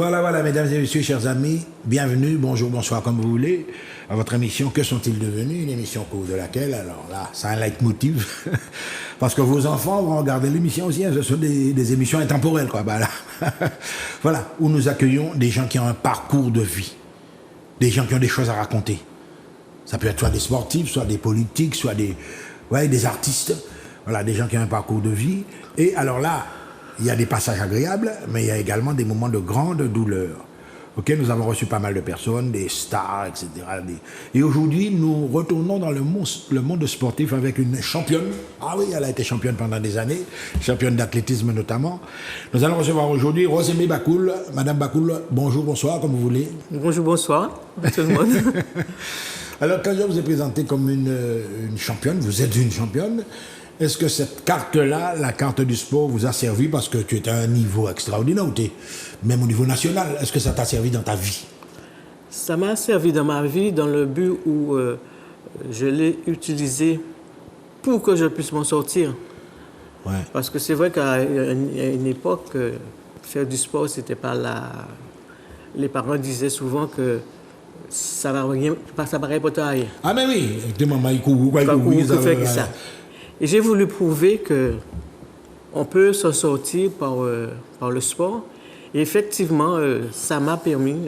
Voilà, mesdames et messieurs, chers amis, bienvenue, bonjour, bonsoir, comme vous voulez, à votre émission Que sont-ils devenus? Une émission au cours de laquelle, alors là, c'est un leitmotiv, parce que vos enfants vont regarder l'émission aussi, hein, ce sont des émissions intemporelles, quoi. Bah, là. Voilà, où nous accueillons des gens qui ont un parcours de vie, des gens qui ont des choses à raconter. Ça peut être soit des sportifs, soit des politiques, soit des artistes, voilà, des gens qui ont un parcours de vie. Et alors là, il y a des passages agréables, mais il y a également des moments de grande douleur. Okay, nous avons reçu pas mal de personnes, des stars, etc. Et aujourd'hui, nous retournons dans le monde sportif avec une championne. Ah oui, elle a été championne pendant des années, championne d'athlétisme notamment. Nous allons recevoir aujourd'hui Rosemée Bakoul. Madame Bakoul, bonjour, bonsoir, comme vous voulez. Bonjour, bonsoir à tout le monde. Alors, quand je vous ai présenté comme une championne, vous êtes une championne. Est-ce que cette carte-là, la carte du sport, vous a servi parce que tu es à un niveau extraordinaire, ou même au niveau national? Est-ce que ça t'a servi dans ta vie? Ça m'a servi dans ma vie dans le but où je l'ai utilisé pour que je puisse m'en sortir. Ouais. Parce que c'est vrai qu'à une époque, faire du sport, c'était pas là. Les parents disaient souvent que ça va rien, ça paraît pas taille. Ah mais oui, des mamans ils courent, ça. Et j'ai voulu prouver qu'on peut s'en sortir par le sport. Et effectivement, ça m'a permis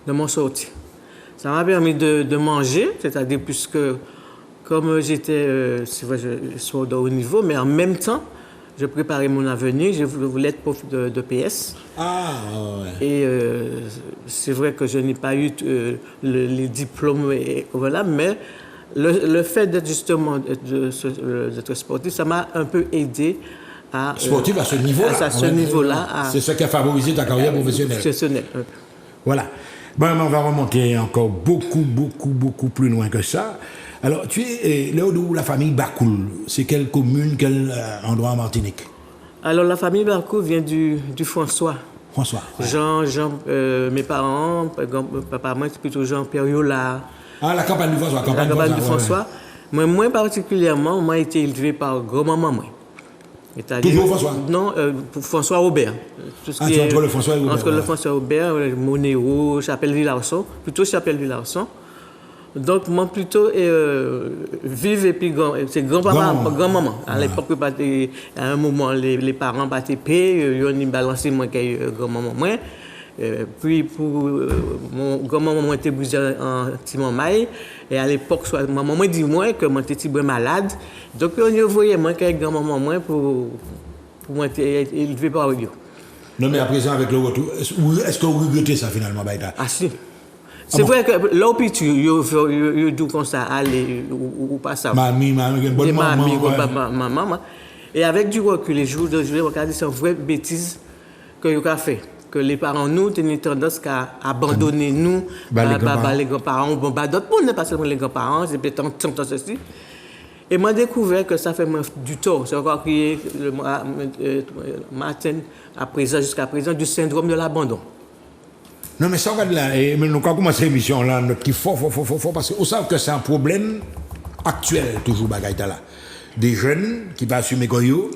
de m'en sortir. Ça m'a permis de manger, c'est-à-dire puisque comme j'étais sport de haut niveau, mais en même temps, je préparais mon avenir, je voulais être prof de PS. Ah, ouais. Et c'est vrai que je n'ai pas eu les diplômes, voilà, mais le fait d'être justement d'être sportif, ça m'a un peu aidé à... Sportif à ce niveau-là. À ce niveau-là. C'est ce qui a favorisé ta carrière professionnelle. Voilà. Bon, on va remonter encore beaucoup plus loin que ça. Alors, tu es là où la famille Bakoul. C'est quelle commune, quel endroit en Martinique? Alors, la famille Bakoul vient du François. François. Ouais. Jean, mes parents, papa, moi, c'est plutôt Jean-Pierre Yola. Ah, la campagne du François. La campagne du François. Ouais. Moi particulièrement, moi, j'ai été élevé par grand-maman, moi. Toujours François? Non, François Aubert. Entre le François et Aubert. Entre le François Aubert, Monéo, Chapelle-Villarson, plutôt Chapelle-Villarson. Donc, moi, plutôt, vive et puis c'est grand-maman. À l'époque, à un moment, les parents battaient paix, ils ont balancé moi qui grand-maman, moi. Puis, pour mon grand-maman, moi, était bougé en petit maille. Et à l'époque, maman m'a dit moi que moi, j'étais malade. Donc, on voyait moi qu'avec grand-maman, moi, pour moi, être élevé par eux. Non, mais à présent, avec le retour, est-ce que vous regrettez ça finalement, Baïta? Ah, si. C'est vrai que là, il dit comme ça, aller ou pas ça. Mamie, bonne maman. Et avec du recul, les jours de juillet, regardez, c'est une vraie bêtise que vous avez fait. Que les parents, nous, tenaient tendance à abandonner nous, les grands-parents. Bon, d'autres monde, pas seulement les grands-parents, c'est peut-être tant ceci. Et moi, j'ai découvert que ça fait du tort. C'est encore qui matin, jusqu'à présent, du syndrome de l'abandon. Non, mais ça, regarde là, et nous avons commencé l'émission là, notre qui fort, parce qu'on sait que c'est un problème actuel, toujours, bagaïta là. Des jeunes qui vont assumer Goyo,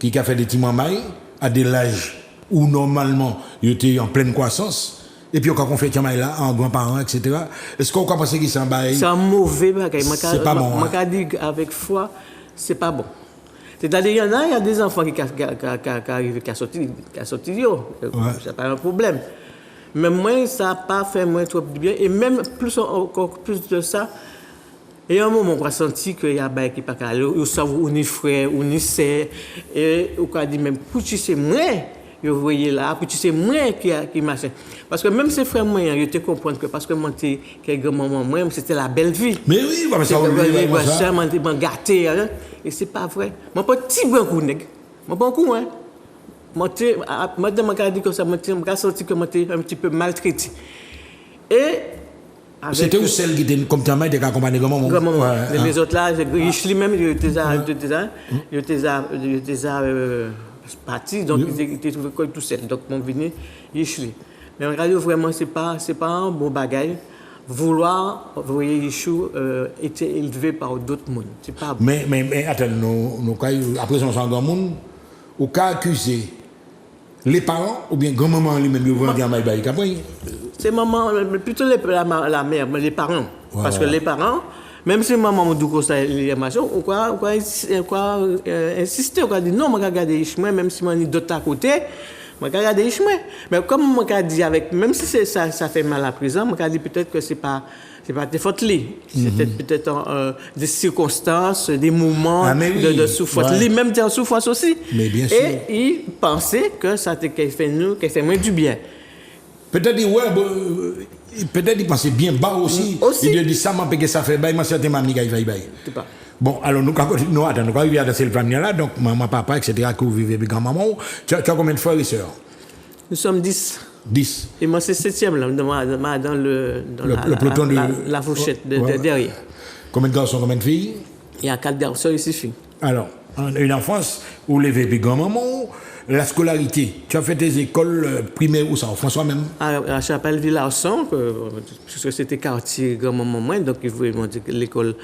qui ont fait des petits mamailles, à des âges où normalement, ils étaient en pleine croissance, et puis on fait des mamailles là, en grands-parents, etc. Est-ce qu'on peut penser qu'ils sont bails? C'est un mauvais bagaille. C'est pas bon. Moi, je dis avec foi, c'est pas bon. C'est-à-dire, il y a des enfants qui arrivent, qui sont sortis, c'est pas un problème. Mais moi, ça n'a pas fait moi trop de bien. Et même encore plus de ça, il y a un moment où on a senti qu'il y a des gens qui ne sont pas allés, ou ça, ou ni frère, ou ni sœur. Et on a dit même, pour tu sais, moi, vous voyez là, pour tu sais, moi, qui machin. Parce que même ces frères, moi, ils te comprennent que parce que moi, j'étais grand-maman, moi, c'était la belle vie. Mais oui, mais ça, on m'a gâté. Et ce n'est pas vrai. Moi, pas petit bon coup, moi, pas un coup, hein. Moi, je dit que ça m'a senti que j'étais un petit peu maltraité. C'était où celle qui était comme ta mère, qui accompagnait grand-maman? Les autres là, je même, ils étaient partis, donc ils étaient trouvés tout seuls. Donc, ils sont venus, mais regardez, vraiment, ce n'est pas un bon bagage. Vouloir, vous voyez, Yeshua était élevé par d'autres mondes. C'est pas bon. Mais attends, après, on s'en grand monde, au cas accusé Les parents ou bien grand-maman lui-même, ils vont dire bye après. C'est maman, plutôt la mère, mais les parents. Ouais, Parce que les parents, même si maman me dit que ça on quoi insister, on dit non, on va regarder les chemins, même si on est d'autre à côté, on va regarder les chemins. Mais comme on a dit avec, même si ça fait mal à présent, on a dit peut-être que c'est pas tes fautes li. C'était peut-être des circonstances, des moments de souffrance. Lui-même était en souffrance aussi. Mais bien sûr. Et il pensait que ça fait moins du bien. Peut-être il pensait bien bas aussi. Il dit ça, m'a ça fait bail, moi certains mamie qui va bail. Bon, alors nous attendons, nous arrivons à ce plan là, donc maman, papa, etc., que vous vivez avec grand-maman. Tu as combien de frères et sœurs? Nous sommes 10. 10. Et moi, c'est 7e, là, dans le peloton de la fourchette derrière. Combien de garçons, combien de filles? Il y a 4 garçons et 6 filles. Alors, une enfance où les avec grand-maman, la scolarité. Tu as fait tes écoles primaires où ça, en François même? À Chapelle-Villarson, parce que c'était quartier grand-maman moins, donc il voulait monter l'école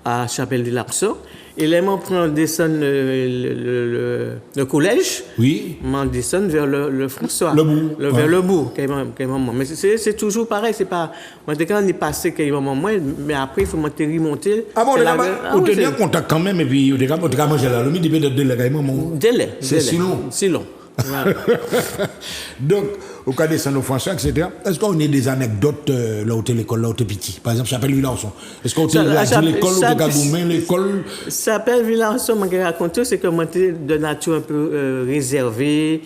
à Chapelle-Villarson. Et là, on prend descendre le collège. Oui. On descend vers le François. Le bout. Vers le bout, mais c'est toujours pareil. C'est pas. Moi, quand on est passé, mais après, il faut remonter. Ah bon, on te dit en contact quand même, et puis on te manger là. Le midi, délai. C'est si long. Si long. Voilà. Donc, au cas de Saint François, etc., est-ce qu'on a des anecdotes là où tu es l'école, là où tu es petit? Par exemple, Chapelle-Villarson. Est-ce qu'on t'a dit l'école où tu as goumé, l'école? Chapelle-Villarson, je vais raconter, c'est que moi, j'étais de nature un peu réservée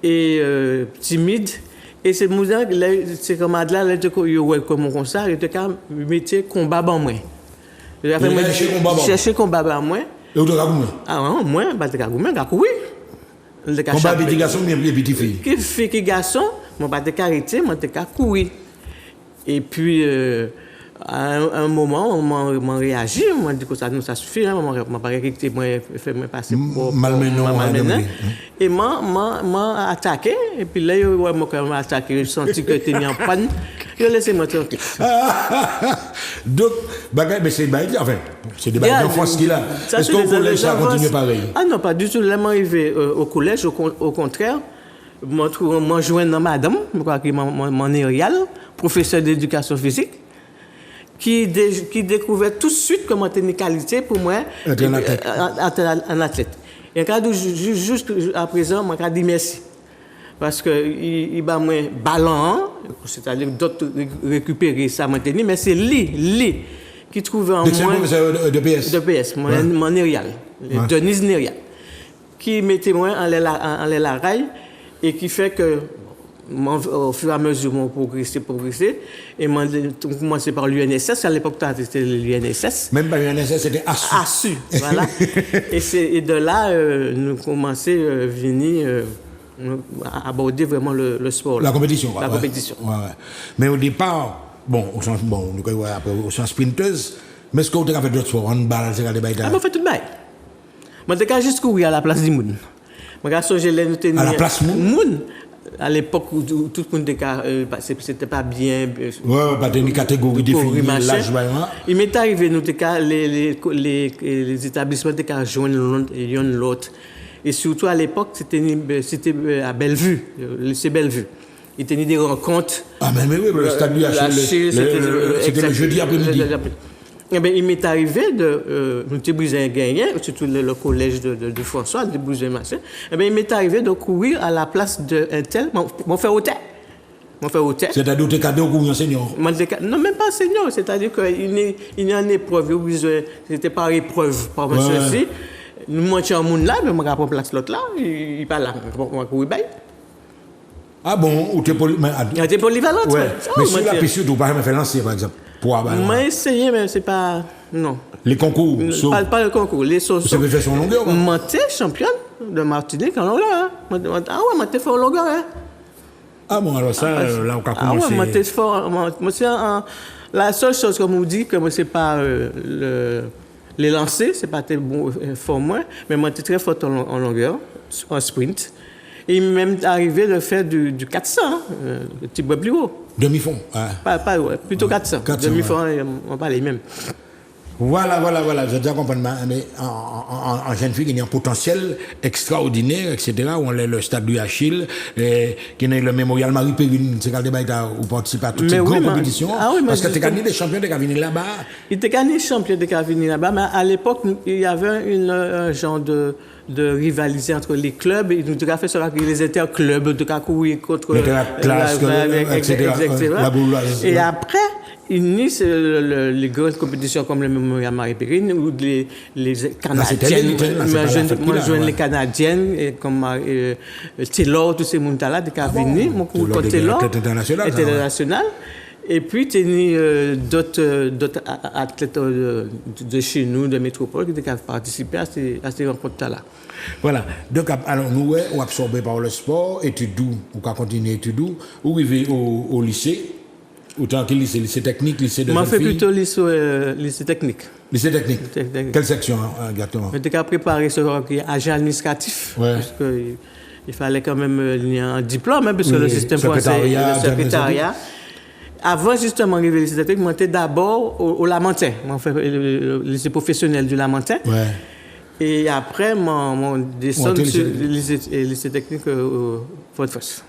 et timide. Et c'est comme là, comme ça, il était quand même métier combat en moi. Chercher combat en moi. Et où tu as goumé? Ah non, moi, je vais goumé, je vais courir. Combat petit garçon, bien petit fille. Qui fait que garçon, moi pas de arrêter, moi te courir. Et puis à un moment, on m'a réagi, on m'a dit que ça suffit, m'a pas arrêté, moi fait passer pour malmenant. Et m'a attaqué et puis là m'a attaqué, je senti que j'étais mis en panne. Je laissé moi tranquille. Donc mais c'est enfin, c'est des bagages d'enfance qu'il a. Est-ce qu'au collège ça continue pareil? Ah non, pas du tout. Là, moi arrivé au collège, au contraire, moi joindre dans madame, je crois que mon réal, professeur d'éducation physique, qui découvrait tout de suite comment c'était une qualité pour moi être un athlète. Et quand juste à présent, moi je dis merci. Parce qu'il m'a mis ballon, c'est-à-dire d'autres récupérer ça maintenant, mais c'est lui qui trouvait en moi de PS. De PS, mon Nérial, Denise Nérial, qui mettait moi en la raille et qui fait que au fur et à mesure mon progressé et moi commencé par l'UNSS. À l'époque c'était l'UNSS. Même pas l'UNSS, c'était ASSU. Voilà. et de là nous commençons à venir aborder vraiment le sport. La compétition. La compétition. Ouais. Mais au départ, nous sommes sprinteuses, mais est-ce que vous avez fait d'autres sports? Handball, c'est des bails? Ah, moi, fait tout le bail. Moi, j'ai juste courir à la place du Moun. À la place Moun? À l'époque où tout le monde c'était pas bien. Pas de catégorie définie, l'âge. Il m'est arrivé, les établissements étaient qu'à joindre l'autre. Et surtout à l'époque, c'était à Bellevue, le lycée Bellevue. Il tenait des rencontres. Ah, mais oui, le stade c'était le jeudi après-midi. Eh bien, il m'est arrivé nous brisé un gagnant, surtout le collège de François, de brisé machin. Eh bien, il m'est arrivé de courir à la place d'un tel, mon frère hôtel. C'est-à-dire que tu es cadeau ou enseignant? Non, même pas enseignant, c'est-à-dire qu'il y a une épreuve, c'était par épreuve, par ceci. Nous montions un monde là, mais je prends place l'autre là, il parle là, on va courir bail. Ah bon, ou tu es polyvalente? Ouais. Mais sur la piste, tu ne peux pas me faire lancer, par exemple. Moi, essayé, mais c'est pas. Non. Les concours? Pas le concours, les sauces. Vous avez fait son longueur? Moi, tu es championne de Martinique en longueur. Ah ouais, moi, tu es fort en longueur. Ah bon, alors ça, là, on a commencé. Ah ouais, moi, tu es fort. Moi, c'est la seule chose, comme vous dites, que moi, c'est pas les lancers, c'est pas bon fort moins, mais moi, tu es très fort en longueur, en sprint. Et il m'est même arrivé de faire du 400, le petit bois plus haut. Demi-fond? Pas plutôt 400. Demi-fond, on parlait même. Voilà. Je dois comprendre, mais en jeune fille, il y a un potentiel extraordinaire, etc. On a le stade du Achille, qui est le mémorial Marie-Périne, c'est quand vous participez à toutes ces grandes compétitions. Parce que tu as gagné des champions de Cavini là-bas. Il était gagné champion de Cavini là-bas, mais à l'époque, il y avait un genre de rivalité entre les clubs. Il nous a fait savoir qu'ils étaient un club de courir contre la classe, etc. Et après, il nie les grandes compétitions comme le Mémorial Marie-Périne ou les Canadiennes. Moi, je joue les Canadiennes comme Taylor, tous ces gens-là, de Cavini, mon cours contre Taylor, international. Et puis, tu as d'autres athlètes de chez nous, de métropole, qui ont participé à ces rencontres-là. Voilà. Donc, alors, nous, on absorbé par le sport, études d'où, on continue études d'où, ou arriver au lycée. Autant que lycée technique, lycée de jeunes filles. Moi, je fais plutôt lycée technique. Lycée technique. Quelle section exactement? J'étais qu'à préparer ce agent administratif. Ouais. Parce qu'il fallait quand même un diplôme, parce que le système français, le secrétariat. Avant justement d'arriver au lycée technique, moi j'étais d'abord au Lamentin. Moi, j'ai fait le lycée professionnel du Lamentin. Ouais. Et après, mon descendre sur le lycée technique au Fort-de-France.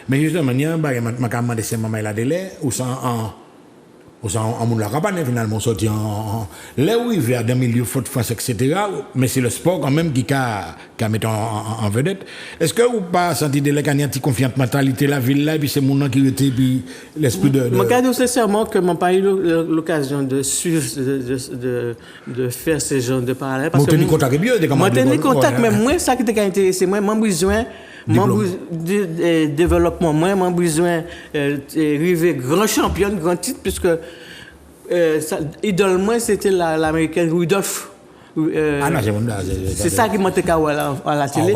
Mais justement, il y a un bagage, je me demande si maman a délai ou ça en monde la campagne finalement sorti là où il vient dans milieu Fort-de-France, etc. Mais c'est le sport quand même qui a mis en vedette. Est-ce que vous pas senti de qu'il y a une confiance mentalité la ville là et puis c'est mon nom qui était puis l'esprit de. Je garde sincèrement que je n'ai pas eu l'occasion de suivre, de faire ce genre de parallèles. Moi, tenu contact bien, moi, tenu contact, mais moi, ça qui t'a intéressé, moi, j'ai besoin de développement, moi, j'ai besoin d'arriver grand champion, grand titre, puisque idole moi, c'était l'américaine Rudolph. C'est ça qui m'a été à la télé.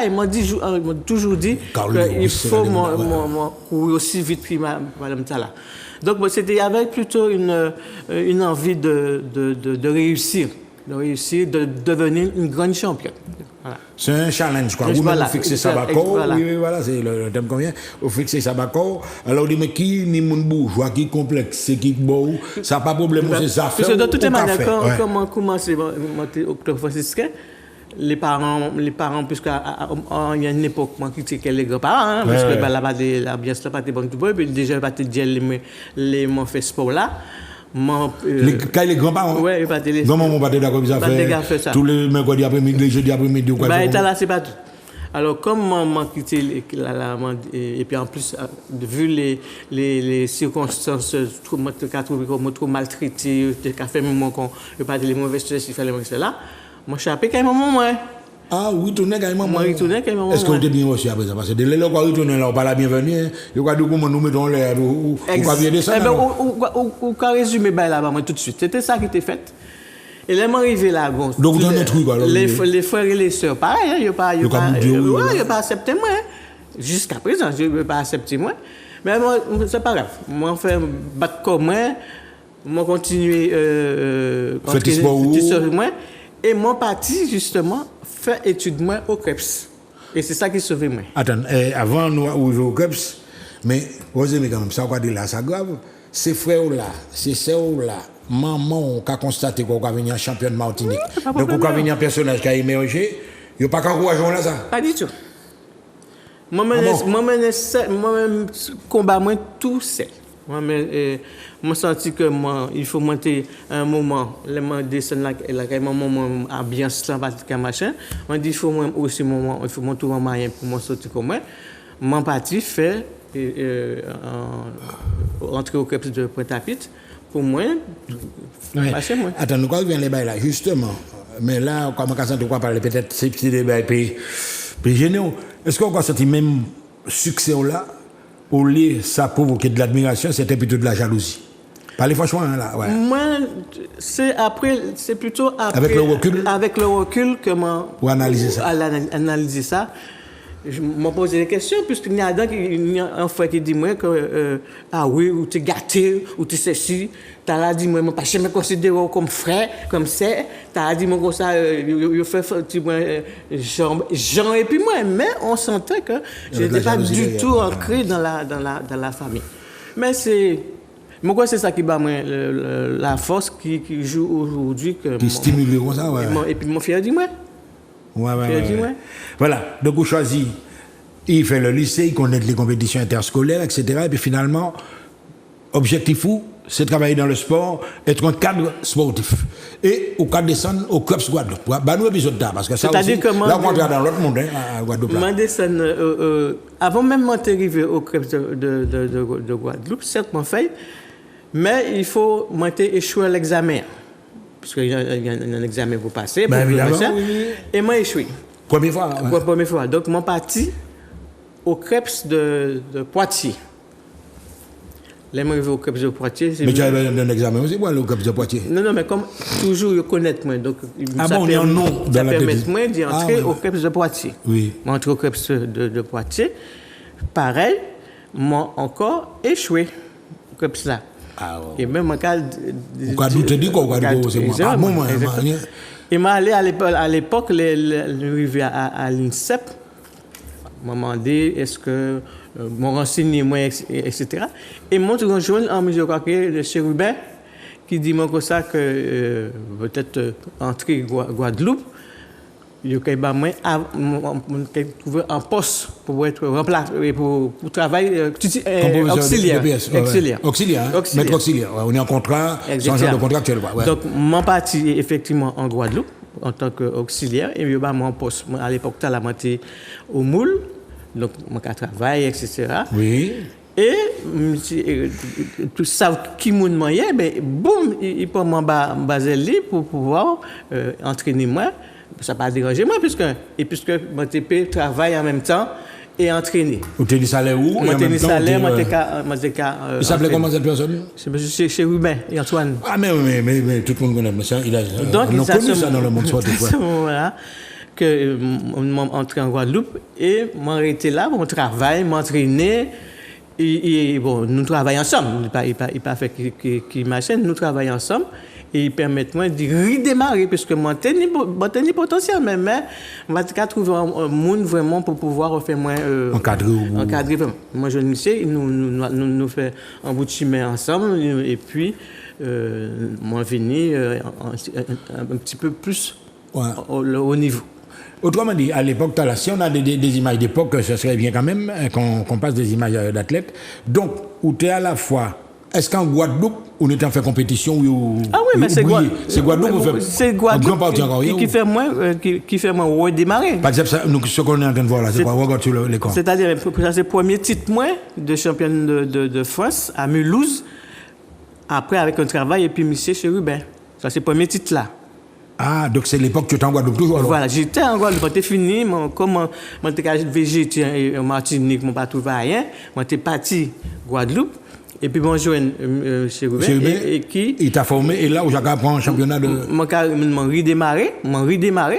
Et m'a toujours dit qu'il faut courir aussi vite que Madame Tala. Donc, il y avait plutôt une envie de réussir, de devenir une grande championne. Voilà. C'est un challenge, quoi. Vous fixez ça d'accord. Oui, voilà, c'est le thème qu'on vient. Vous fixez ça d'accord. Alors, on dit, mais qui n'est mon bourgeois, qui complexe, c'est qui beau, ça n'a pas de problème, c'est ça. Parce que de toute manière, quand on commence Octobre franciscain, les parents, puisqu'il y a une époque, moi, qui critiquais les grands-parents, parce que là-bas, l'ambiance n'a pas été bonne tout le monde, puis déjà, pas te dire les m'ont fait sport là. Les grands-parents? Oui, il pas de télé. Comment on va d'accord comme ça fait tous les mercredis après-midi, les jeudis après-midi ou quoi? Là, c'est pas tout. Alors, comme moi quitté et puis en plus, vu les circonstances, trop maltraité, qu'a fait moment qu'on ne pas les mauvaises choses, il fallait que là, moi, je suis appelé quand même moi. Ah oui, retourner quand même. Est-ce que vous êtes bien aussi après ça? Parce que dès lors qu'on retourne là, on pas la bienvenue, il y a des comment nous mettons l'air ou quoi bien descendre. Ou quoi résumer là-bas tout de suite. C'était ça qui était fait. Et là, m'arrivé là, bon. Donc vous avez un truc alors. Les frères et les sœurs, pareil, il n'y a pas accepté moi. Jusqu'à présent, je ne veux pas accepter moi. Mais moi, c'est pas grave. Moi, on fait battre comme moi. Moi, continuer. Faites sport moi. Et mon parti, justement, fait étude moi au CREPS. Et c'est ça qui sauve moi. Attends, avant nous jouer au CREPS, mais vous aimez quand même ça, quoi dire là, ça grave. Ces frères-là, ces sœurs-là, maman qui a constaté qu'on va venir champion de Martinique. Donc, on va venir un personnage qui a émergé, il n'y a pas qu'à courageant là, ça? Pas du tout. Moi-même, combat moi tout seul. Moi, senti que il faut monter un moment, le moment descendre là, un moment ambiance là, machin. On dit il faut aussi moment, il faut monter un moyen pour moi sortir comme moi. Mon parti fait entrer au CREPS de Pointe-à-Pitre pour moi. Machin moi. Attends, nous quand vient les bails là, justement. Mais là, comme on va parler peut-être ces petits débats plus généraux. Est-ce qu'on va sentir même succès là? Au lieu ça provoquer de l'admiration, c'était plutôt de la jalousie. Parlez franchement là, ouais. Moi, c'est plutôt après. Avec le recul que moi. Pour analyser ça. Analyser ça. Je me posé des questions, puisqu'il y a un frère qui dit moi que ah oui, ou tu es gâté, ou tu sais si, tu as dit moi, je ne pas jamais considéré comme frère, comme ça, tu as dit moi comme ça, je fais Jean et puis moi, mais on sentait que je n'étais pas du tout ancré dans la famille. Mais Moi, c'est ça qui bat la force qui joue aujourd'hui. Qui stimule comme ça, ouais. Et puis, mon fier dit, moi. Ouais. Voilà, donc on choisit, il fait le lycée, il connaît les compétitions interscolaires, etc. Et puis finalement, objectif où c'est travailler dans le sport, être un cadre sportif. Et au cadre descendre au club Guadeloupe. Bah, nous, épisode là, parce que ça aussi, là, on va dans l'autre monde, à Guadeloupe. Moi, descendre, avant même d'arriver au club de Guadeloupe, certes, mon fait, mais il faut monter échouer à l'examen. Parce qu'il y a un examen pour passer, ben, évidemment, et moi échoué. Première fois. Ouais. Première fois. Donc, mon parti au CREPS de Poitiers. Là, moi, je vais au CREPS de Poitiers. Mais tu as un examen aussi, moi, au CREPS de Poitiers? Non, mais comme toujours, je connais moi. Donc, ça permet moi d'y entrer au CREPS de Poitiers. Oui. M'entrer au CREPS de Poitiers. Pareil, moi encore échoué au CREPS là. Ah, ouais. Et même en cas tu dis quoi, c'est moi. Et moi, à l'époque, arrivé à l'INSEP, m'a demandé est-ce que mon renseignement, etc. Et moi, je rejoins en mesure de chez Ruben, qui dit moi comme ça que peut-être entrer Guadeloupe, il y a trouver un poste pour être remplacé, pour travailler auxiliaire. Auxiliaire. Maître auxiliaire. On est en contrat, sans genre de contractuel. Ouais. Donc, mon parti effectivement en Guadeloupe, en tant qu'auxiliaire, et il y a mon poste. À l'époque, tu as la montée au moule, donc mon travail, etc. Oui. Et tout ça qui m'a demandé, mais boum, il peut m'en baser pour pouvoir entraîner moi. Ça n'a pas dérangé moi, puisque mon TP travaille en même temps et entraîner. Vous avez dit salaire où? Mon tennis salaire, il s'appelait comment cette personne? C'est chez Ruben et Antoine. Ah, mais tout le monde connaît. Donc, on a connu ça dans le monde sportif. Voilà. Que entré en Guadeloupe et m'arrêter là, mon travail, m'entraîner. Et bon, nous travaillons ensemble. Il pas fait qui machin, nous travaillons ensemble. Et ils permettent moi de redémarrer, puisque mon tennis potentiel, mais on va trouver un monde vraiment pour pouvoir faire moins encadrer. Moi, je ne sais, nous fait un bout de chemin ensemble, et puis, moi, venir un petit peu plus au niveau. Autrement dit, à l'époque, si on a des images d'époque, ce serait bien quand même qu'on passe des images d'athlètes. Donc, où tu es à la fois. Est-ce qu'en Guadeloupe, on est en fait compétition Ah oui, mais c'est Guadeloupe. C'est Guadeloupe qui fait moi redémarrer. Par exemple, ce qu'on est en train de voir là, c'est quoi? Regarde sur l'écran. C'est-à-dire, c'est le premier titre de championne de France à Mulhouse, après avec un travail et puis monsieur chez Ruben. Ça, c'est le premier titre là. Ah, donc c'est l'époque que tu étais en Guadeloupe toujours alors? Voilà, j'étais en Guadeloupe, quand j'étais fini, comme j'étais végétarien en Martinique, je n'ai pas trouvé rien, j'étais parti Guadeloupe. Et puis, moi, je chez Ruben. Et qui. Il t'a formé, et là où j'ai appris un championnat de. M'en redémarré,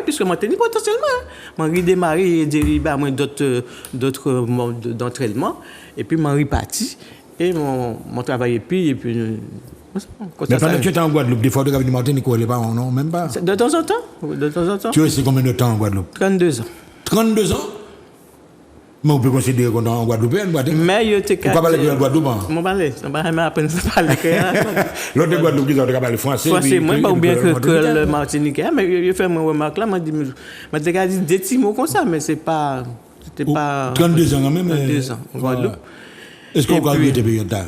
puisque moi, je potentiellement. M'en redémarré et dérivé à d'autres modes d'entraînement. Et puis, m'en reparti. Et mon travail, et puis. Mais pendant que tu étais en Guadeloupe, des fois, tu avais du Martinique, les parents, non? Même pas? De temps en temps. Tu es resté combien de temps en Guadeloupe? 32 ans. 32 ans? Mais on peut considérer qu'on est en Guadeloupe. Mais il était pourquoi parler de Guadeloupe? Je parle, on va même apprendre à parler. L'autre Guadeloupe, ils ont parlé français. Français, moi, pas bien que le Martinique. Mais je fais mon remarque là, je dit des petits mots comme ça, mais c'était pas. 32 ans quand même. 32 ans, en Guadeloupe. Est-ce qu'on va cette période-là?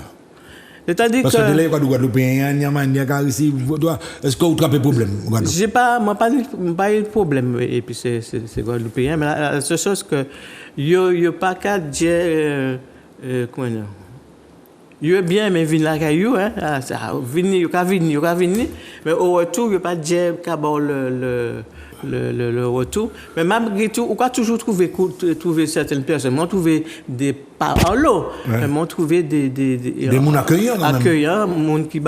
C'est-à-dire parce que là, il y a des Guadeloupéens, il y a ici. Est-ce que vous avez des problèmes? Je n'ai pas eu de problème. Et puis, c'est Guadeloupéen. Mais la seule chose que. Il n'y a pas qu'à dire. Comment dire? Il y a bien, mais venir là, il y a venir. Mais au retour, il n'y a pas de dire qu'à le retour. Mais malgré tout, on peut toujours trouver certaines personnes. Moi, trouver des paroles, mais moi, trouver des gens accueillants. Accueillants, des gens qui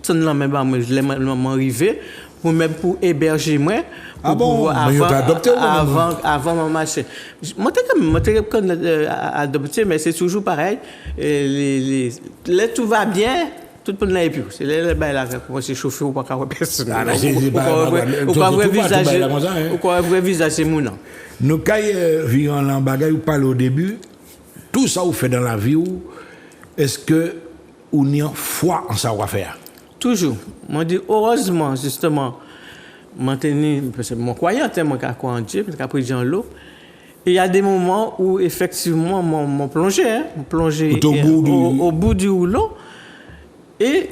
sont là, mais je l'ai arrivé. Pour héberger moi. Bon, avant mon marché. Moi, j'ai adopté, mais c'est toujours pareil. Là, tout va bien, tout le monde n'est plus. C'est là qu'on s'est chauffé ou pas qu'à personne. Ou pas vrai visage, c'est mon nom. Nous, quand vivons en bagaille, ou parle au début, tout ça, vous fait dans la vie, est-ce que ou ni foi en savoir-faire. Toujours. Moi, dis heureusement, justement, parce que mon croyant, moi, qui crois en Dieu, parce qu'après Jean l'eau. Et il y a des moments où, effectivement, mon plongé, au bout du rouleau. Et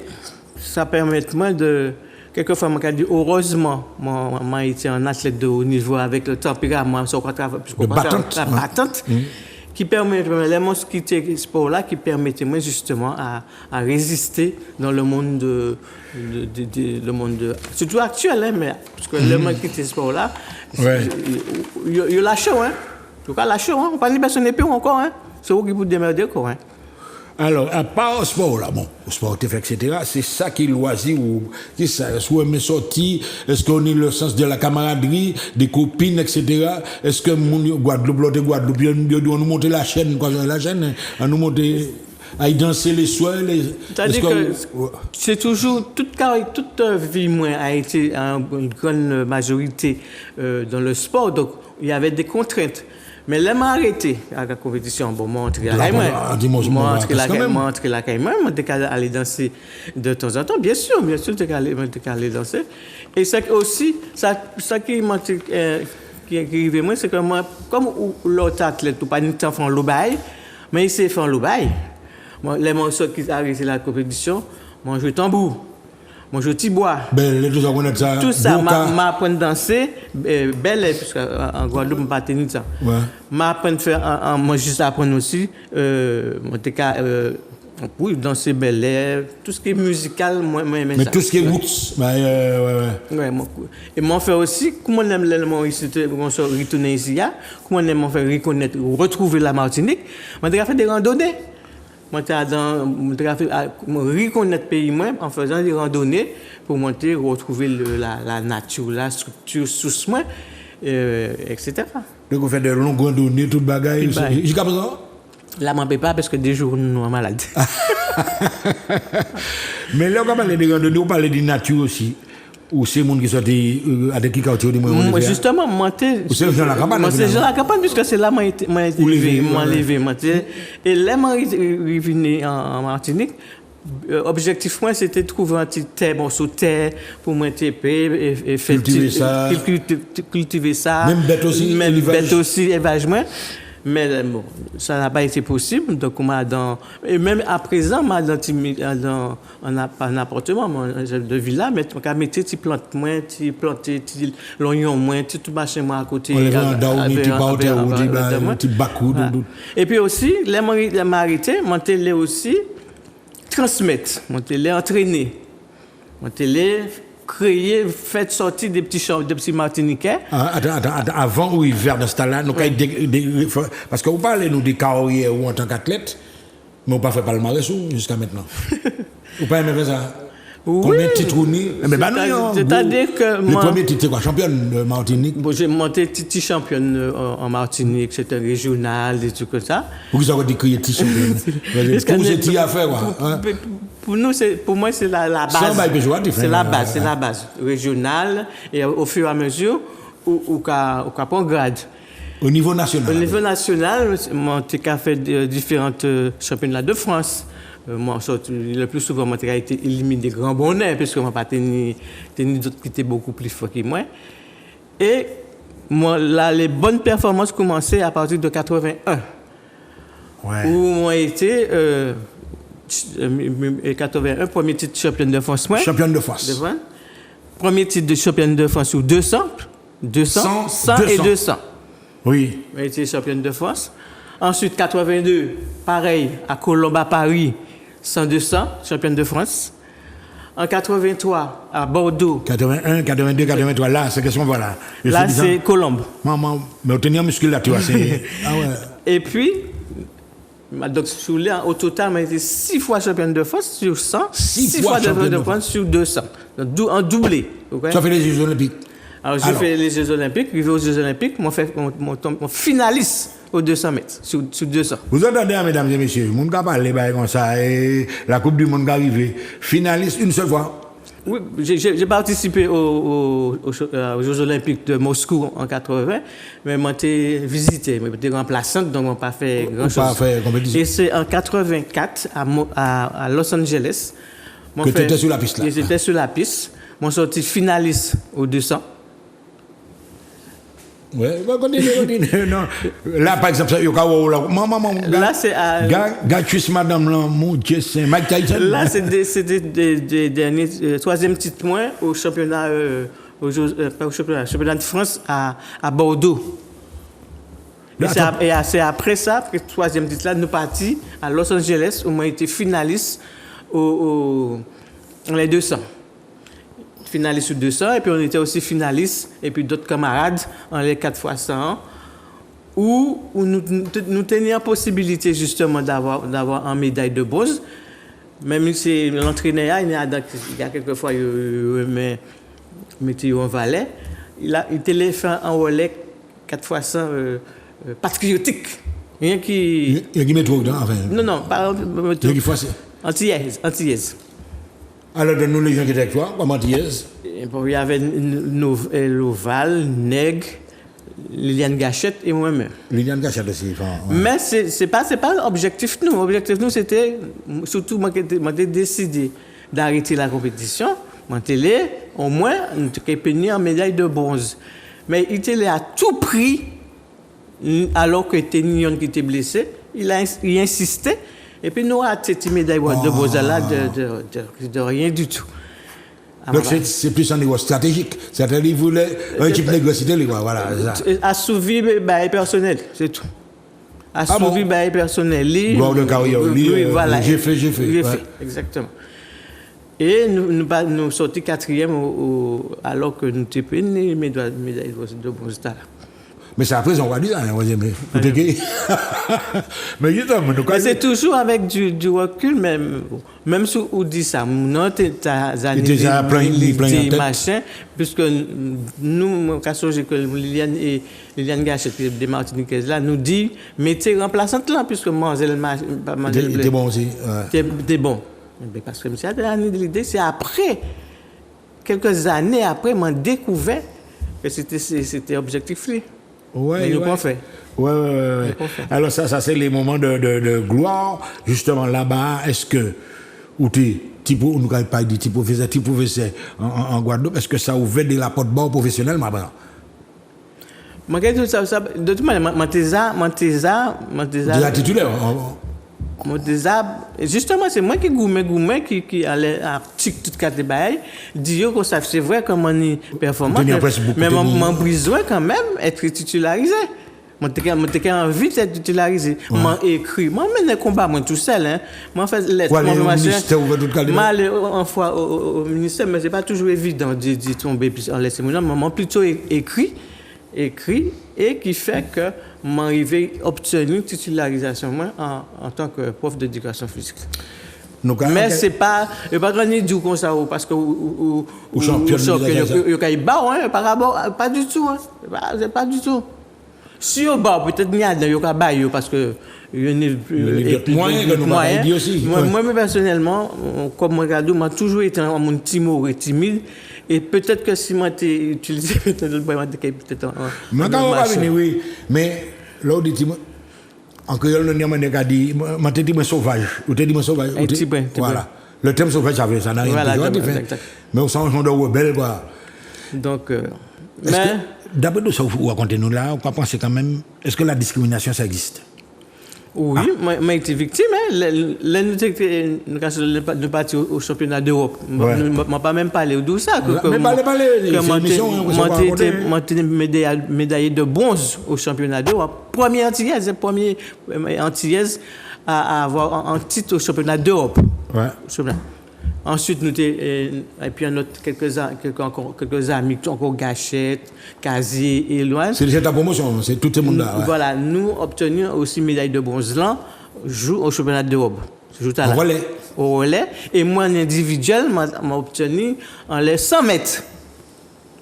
ça permet moi de. Quelquefois, je dis heureusement, moi, été un athlète de haut niveau avec le tempérament, la battante, qui permet, les monstres qui étaient sport-là, qui permettaient moi justement à résister dans le monde le monde surtout actuel, hein, mais parce que le monde qui était sport-là, il lâche, hein. En tout cas, lâche, hein. On ne parle pas de son épée encore, hein. C'est vous qui vous démerdez, quoi, hein. Alors, à part le sport, là, bon, le sportif, etc., c'est ça qui est loisir ou c'est ça. Est-ce qu'on aime sortir? Est-ce qu'on a le sens de la camaraderie, des copines, etc.? Est-ce que mon Guadeloupe, nous monter la chaîne, à nous monter, à y danser les soirs? C'est-à-dire que c'est toujours, toute vie, moi, a été une grande majorité dans le sport, donc il y avait des contraintes. Mais là, m'a arrêté à la compétition. Bon, montrer la caille, aller danser de temps en temps. Bien sûr, tu aller danser. Et ça aussi, ça qui arrive moi, c'est que moi, comme l'autre athlète, ou pas ni temps font l'obaï, mais il s'est fait l'obaï. Moi, les morceaux qui arrivent à la compétition, moi, je tambour. Moi, je tibois. Tout ça, m'apprends à danser, belle, parce qu'en Guadeloupe, je ne pas tenir ça. M'apprends à faire, moi, juste apprendre aussi, oui, danser belle, tout ce qui est musical, moi, j'aime ça. Mais tout ce qui est roots, et moi, faire aussi, comment on aime retourner ici, comment on aime faire reconnaître, retrouver la Martinique, moi, j'ai fait des randonnées. Moi, je reconnaître le pays en faisant des randonnées pour monter, retrouver la nature, la structure sous moi, etc. Donc, on fait des longues randonnées, tout le bagaille. Jusqu'à présent? Là, je ne peux pas parce que des jours, nous sommes malades. Mais là, on parle de randonnées, on parle de nature aussi. Ou c'est les gens qui sont à des kikautés du monde. Justement, c'est les gens de la campagne. C'est les gens de la campagne, puisque c'est là que je levé. Et là, je suis venu en Martinique. Objectif, moi, c'était de trouver un petit terre, morceau de terre, pour moi, et cultiver ça. Même bête aussi. Même bête aussi, élevage. Mais bon, ça n'a pas été possible. Donc, et même à présent, dans un appartement, de villa, mais on a mis des plantes, des planter l'oignon, tout marché moi à côté. On les vend dans un petit bacou. Et puis aussi, les marités, mon télé aussi, transmettre, mon télé entraîner, mon télé créer, faire sortir des petits Martiniquais. Attends, avant ou hiver dans ce temps-là, nous parce que vous parlez nous des carrières ou en tant qu'athlète, mais on pas fait palmarès jusqu'à maintenant. Vous pas aimé faire ça? Oui. Combien de titres c'est-à-dire que le premier titre, c'est quoi? Championne de Martinique? Bon, j'ai monté petit championne en Martinique, c'était régional, des trucs comme ça. Vous avez dit crier petit championne. Pour c'est petit à faire, quoi. Pour moi, c'est la base. C'est la base. Régionale, et au fur et à mesure, où prend grade. Au niveau national? Au niveau national, j'ai fait différentes championnats de France. Moi, le plus souvent, j'ai été éliminé des grands bonnets, parce que je n'ai pas tenu d'autres qui étaient beaucoup plus forts que moi. Et moi, là, les bonnes performances commençaient à partir de 81. Ouais. Où moi, été 81, premier titre de championne de France. Championne de France. Premier titre de championne de France sur 200 100 et 200. Oui. J'ai été championne de France. Ensuite, 82, pareil, à Colombe, à Paris, 100-200, championne de France. En 83, à Bordeaux. 81, 82, 83, là, c'est question, voilà. Là, c'est Colombe. Maman, mais obtenir musculature, c'est... Ah ouais. Et puis, donc, au total, j'ai été 6 fois championne de France sur 100, 6 fois championne de France sur 200. Donc, en doublé. Okay? Tu as fait les Jeux Olympiques? Alors, j'ai fait les Jeux Olympiques, arrivé aux Jeux Olympiques, mon finaliste aux 200 mètres, sur 200. Vous entendez, mesdames et messieurs, le monde qui parle comme ça, et la Coupe du Monde qui arrive, finaliste une seule fois? Oui, j'ai participé aux Jeux Olympiques de Moscou en 80, mais moi j'ai visité, mais j'étais remplaçante, donc on n'a pas fait grand-chose. Pas fait compétition. Et c'est en 84 à Los Angeles. Que tu étais sur la piste là. J'étais sur la piste. Mon sorti finaliste au 200. Oui, continue. Non. Là, par exemple, maman, là, c'est à. Gatuus, madame, là, mon Dieu, c'est Mike Tyson. Là, c'est des derniers, troisième titre moins au championnat, pas au championnat de France à Bordeaux. Et c'est après ça, que troisième titre là, nous partis à Los Angeles, où on a été finaliste dans les 200. Finaliste sur 200, et puis on était aussi finaliste, et puis d'autres camarades en les 4x100, où nous tenions possibilité justement d'avoir une médaille de bronze. Même si l'entraîneur, il y a quelquefois, il mettait en valet, il était fait en relais 4x100 patriotique. Rien qui. Il y a qui met trop dedans, enfin. Non, pas. Il y a qui fait. Antillaise. Alors, donne-nous les gens qui étaient avec toi, comme antillaise. Il y avait Loval, Nègre, Liliane Gachette et moi-même. Liliane Gachette aussi. Enfin, ouais. Mais c'est pas l'objectif nous. L'objectif nous, c'était, surtout, moi j'ai décidé d'arrêter la compétition. Moi, au moins, nous avons en médaille de bronze. Mais il était à tout prix, alors que Ténion qui était blessé, il insistait. Et puis nous avons cette médaille de bronze là de rien du tout. Donc c'est plus un niveau stratégique. C'est-à-dire qu'il voulait un type négocié, voilà. Assouvir les personnel, c'est tout. Assouvir les personnel. Gloire de carrière, voilà. J'ai fait. Exactement. Et nous sortis quatrième alors que nous étions une médaille de bronze là. Mais c'est après, on va dire, mais c'est toujours avec du recul, même si on dit ça, nous, déjà plein machin, puisque nous, que Liliane Gachette, des Martiniquaises là, nous dit, mettez remplaçante là, puisque Manzel était bon aussi. C'était bon. Parce que l'idée, c'est après, quelques années après, m'en découvert que c'était objectif. Ouais. Fait. Ouais. Alors ça c'est les moments de gloire justement là-bas. Est-ce que ou on nous a pas dit type professeur en Guadeloupe, est-ce que ça ouvert de la porte barre professionnelle maintenant? Moi de toute manière de la titulaire. Justement, c'est moi qui gourmet qui allait à tout quatre bails dire que ça c'est vrai comme on est performant, mais mon besoin quand même être titularisé. Moi j'ai envie d'être titularisé. Moi écrit, moi mène combat moi tout seul hein. Moi fait lettre moi aller en fois au ministère, mais c'est pas toujours évident de tomber puis en laisser moi plutôt écrit et qui fait que m'arriver à obtenir une titularisation en tant que prof d'éducation physique. Mais c'est pas gagner du comme ça parce que ou champion par rapport pas du tout hein. C'est pas du tout. Si au bas peut-être il y a parce que moi personnellement comme regardez moi toujours été un monde timide. Et peut-être que si moi t'ai utilisé peut-être oui, mais là on dit en créole on a dit moi t'ai dit sauvage ou t'ai dit sauvage voilà le terme sauvage ça n'a rien de différent mais au sens de rebelle quoi. Donc mais d'après tout ça vous racontez nous là on pense quand même est-ce que la discrimination ça existe? Oui, moi été victime. Nous partions au championnat d'Europe. Je ne pas même parlé de ça. Moi, j'étais médaillé de bronze au championnat d'Europe. Première antillaise à avoir un titre au championnat d'Europe. Ouais. Ensuite, nous et puis quelques amis, encore Gachette, Casier et Loin. C'est ta promotion, c'est tout le monde là. Ouais. Voilà, nous obtenu aussi médaille de bronze là, joue au championnat d'Europe. Au relais. Et moi, en individuel, m'a obtenu en les 100 mètres.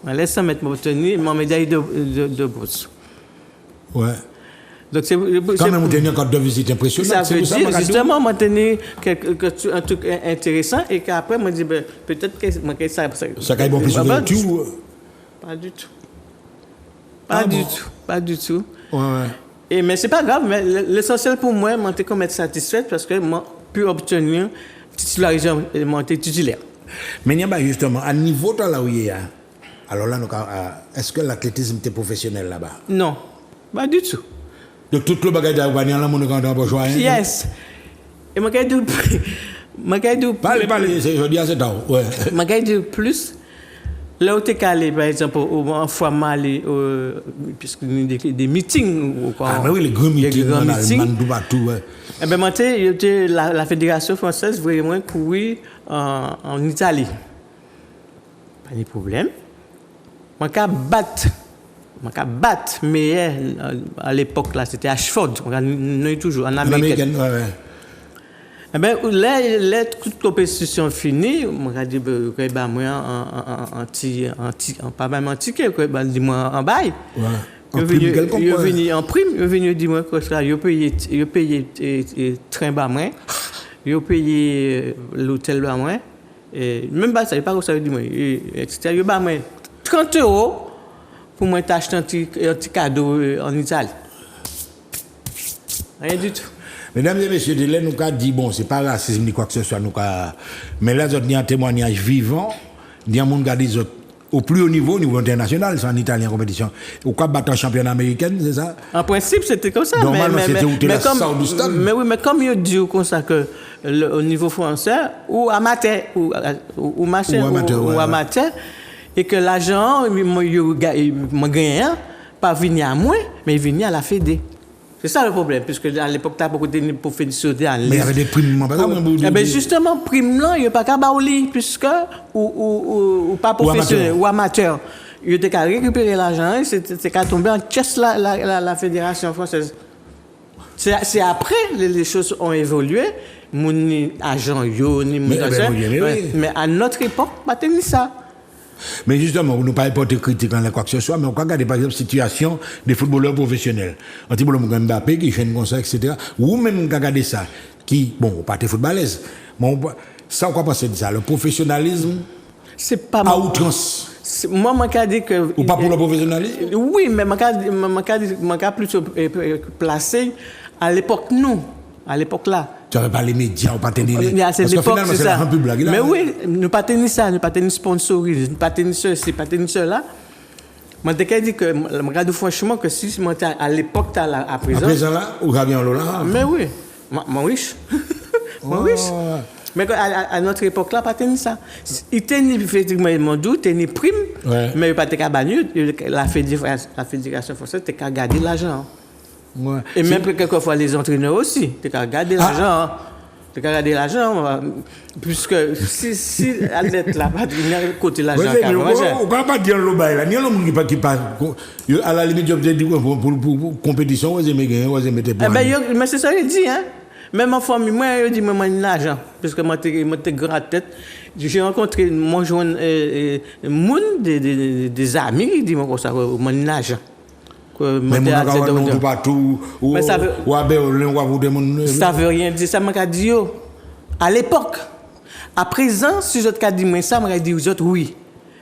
En les 100 mètres, m'a obtenu ma médaille de bronze. Ouais. Donc, quand même, vous tenez un carte de visite impressionnant. Ça veut dire, justement, moi, tenir un truc intéressant et qu'après, moi, je dis, peut-être que ça... Ça a bon plus de tout. Pas du tout. Pas du tout. Ouais. Mais c'est pas grave, mais l'essentiel pour moi, c'est comme être satisfaite parce que moi, pu obtenir titularisation, titulaire. Mais justement, à niveau de là où il y a, alors là, est-ce que l'athlétisme était professionnel là-bas? Non, pas du tout. De tout le bagage de la monde quand on choisir. Yes. Et moi, Parlez, je dis à cet âge. Ouais. Moi, plus. Là où tu es calé, par exemple, en fois mal, puisque des meetings. Mais oui, les grands meetings en Allemagne, tout. Eh bien, moi, la Fédération française vraiment courir en Italie. Pas de problème. Moi, je battre, mais à l'époque, là, c'était Ashford. On est toujours en Amérique. Eh bien, là, toute compétition finie, je dis, pas même un ticket, dis-moi en bail. Ouais. Il est venu en prime, il est venu dire que ça, il a payé train bas moins, il a payé l'hôtel bas moins, et même pas ça, il n'est pas comme ça, il dit, etc. Il a payé 30 € pour moi t'acheter un petit cadeau en Italie. Rien du tout. Mesdames et messieurs, de là, nous avons dit, bon, c'est pas racisme ni quoi que ce soit, mais là, nous avons un témoignage vivant, nous avons au plus haut niveau international, c'est en Italie en compétition. Ou quoi battre en championnat américain, c'est ça? En principe, c'était comme ça. Normalement, c'était où tu la sort du stade. Mais oui, mais comme il dit comme ça que au niveau français, ou amateur, ou machin, ou amateur, et que l'agent, il m'a gagné, pas venu à moi, mais il venu à la Fédé. C'est ça le problème, puisque à l'époque, tu as beaucoup de professionnels. Mais il y avait des primes, justement, primes là, il n'y a pas qu'à baouli, puisque, ou pas professionnel, ou amateur. Il était qu'à récupérer l'argent, c'est qu'à tomber en caisse la Fédération française. C'est après, les choses ont évolué, mon agent, mais à notre époque, pas tenu ça. Mais justement, vous ne parlez pas de critiques en quoi que ce soit, mais on peut regarder par exemple la situation des footballeurs professionnels. Un petit peu Mbappé qui fait une concert, etc. Ou même on regarder ça, qui, bon, pas des footballeurs. Mais ça, on peut penser de ça. Le professionnalisme, c'est pas à outrance. Moi, je dis que. Ou pas pour le professionnalisme? Oui, mais je plutôt placé à l'époque, nous. À l'époque là. Tu n'avais pas les médias, ou pas tenir les... Parce que finalement, c'est la grande pub là. Mais oui, ne pas tenir ça, ne pas tenir sponsorisme, ne pas tenir ceci, pas tenir cela. Moi, je dis que, je regarde franchement que si moi, à l'époque, tu as à présent... À présent là, ou Gabriel Lola? Mais oui, moi riche. Moi riche. Mais à notre époque là, pas tenir ça. Il tenait effectivement d'où, tenait prime, mais il pas te banni, la Fédération française, tu as gardé l'argent. Ouais. Et même quelquefois les entraîneurs aussi, tu as gardé l'argent. Tu as gardé l'argent, puisque si l'athlète là, pas côté l'argent. On ne va pas dire le bail là, il y a l'homme qui passe. À la limite, je vais dire pour compétition, vous aimez gagner, vous aimez tes points. Mais c'est ça qu'il dit, hein. Même en famille, moi, je dis, moi, j'ai l'argent, parce que moi, j'ai grande tête. J'ai rencontré mon jeune des amis qui disent, moi, ça, moi, j'ai l'argent. Mais mon gars, pas tout. Ça veut rien dire. Ça m'a dit, à l'époque. À présent, si je te dis moi ça, je dis aux autres oui.